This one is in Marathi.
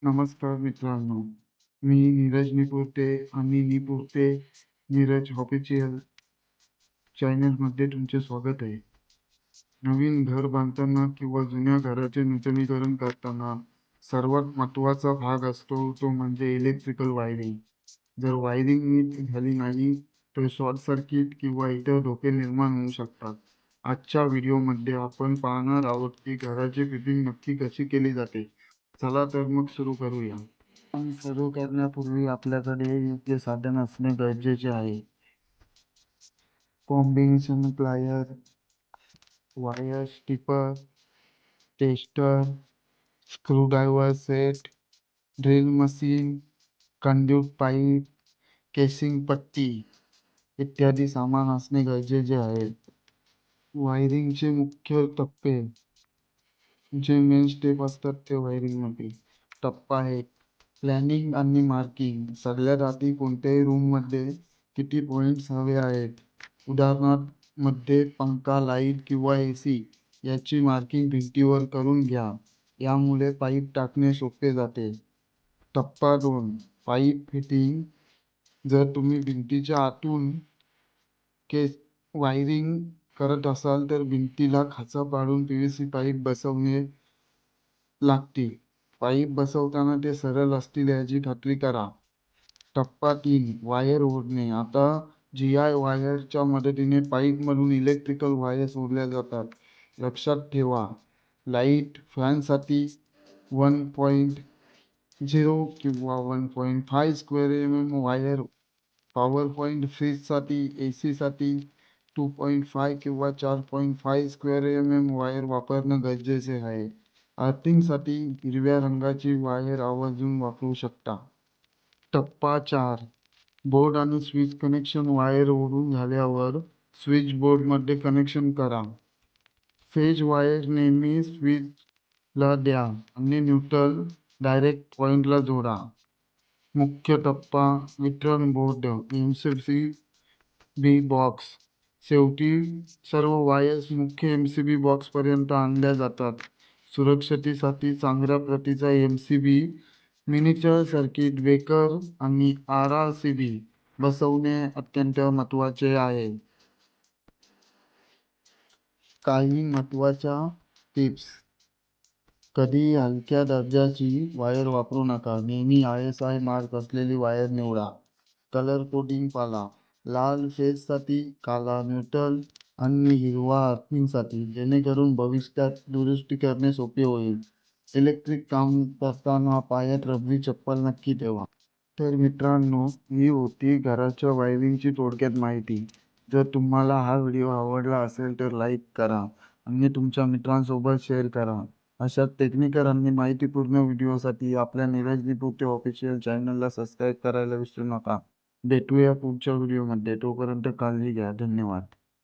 नमस्कार मित्रांनो, मी नीरज निपुर्ते आणि निपुर्ते नीरज ऑफिशियल चॅनलमध्ये तुमचे स्वागत आहे. नवीन घर बांधताना किंवा जुन्या घराचे नूतनीकरण करताना सर्वात महत्त्वाचा भाग असतो तो म्हणजे इलेक्ट्रिकल वायरिंग. जर वायरिंग नीट झाली नाही तर शॉर्ट सर्किट किंवा इतर धोके निर्माण होऊ शकतात. आजच्या व्हिडिओमध्ये आपण पाहणार आहोत की घराची फिटिंग नक्की कशी केली जाते. चला तर मग सुरू करूया. पण सुरू करण्यापूर्वी आपल्याकडे योग्य साधन असणे गरजेचे आहे. Combination plier, wire stripper, tester, screwdriver set, drill machine, conduit pipe, casing पट्टी इत्यादी सामान असणे गरजेचे आहे. वायरिंगचे मुख्य टप्पे जे मेन स्टेप असतात ते वायरिंगमध्ये. टप्पा 1, प्लॅनिंग आणि मार्किंग. सगळ्यात आधी कोणत्याही रूममध्ये किती पॉईंट्स हवे आहेत, उदाहरणार्थ मध्ये पंखा, लाईट किंवा AC याची मार्किंग भिंतीवर करून घ्या. यामुळे पाईप टाकणे सोपे जाते. टप्पा 2, पाईप फिटिंग. जर तुम्ही भिंतीच्या आतून केस वायरिंग करत असाल तर भिंतीला खाचा पाडून PVC पाईप बसवणे लागतील. पाईप बसवताना ते सरळ असतील याची खात्री करा. टप्पा 3, वायर ओढणे. आता GI वायरच्या मदतीने पाईपमधून इलेक्ट्रिकल वायर्स ओढल्या जातात. लक्षात ठेवा, लाईट फॅनसाठी 1.0 किंवा 1.5 square mm wire, power point फ्रीजसाठी AC साठी 2.5 किंवा 4.5 स्क्वेअर mm वायर वापरणं गरजेचे आहे. अर्थिंगसाठी हिरव्या रंगाची वायर आवर्जून वापरू शकता. टप्पा 4, बोर्ड आणि स्विच कनेक्शन. वायर ओढून झाल्यावर स्विच बोर्डमध्ये कनेक्शन करा. फेज वायर नेहमी स्विचला द्या आणि न्यूट्रल डायरेक्ट पॉईंटला जोडा. मुख्य टप्पा, वितरण बोर्ड, MCB बॉक्स. शेवटी सर्व वायर्स मुख्य MCB बॉक्सपर्यंत आणल्या जातात. सुरक्षतेसाठी चांगल्या प्रतीचा MCB, मिनिचर सर्किट ब्रेकर आणि RRCB बसवणे अत्यंत महत्त्वाचे आहे. काही महत्त्वाच्या टिप्स. कधीही हलक्या दर्जाची वायर वापरू नका. नेहमी ISI मार्क असलेली वायर निवडा. कलर कोडिंग पाळा. लाल फेजसाठी, काला न्यूट्रल आणि हिरवा अर्थिंगसाठी, जेणेकरून भविष्यात दुरुस्ती करणे सोपे होईल. इलेक्ट्रिक काम करताना पायात रबरी चप्पल नक्की ठेवा. तर मित्रांनो, ही होती घराच्या वायरिंगची थोडक्यात माहिती. जर तुम्हाला हा व्हिडिओ आवडला असेल तर लाईक करा आणि तुमच्या मित्रांसोबत शेअर करा. अशा टेक्निकल आणि माहितीपूर्ण व्हिडिओसाठी आपल्या नीरज निपुर्ते ऑफिशियल चॅनलला सबस्क्राईब करायला विसरू नका. भेटूया पुढच्या व्हिडिओमध्ये. तोपर्यंत काळजी घ्या. धन्यवाद.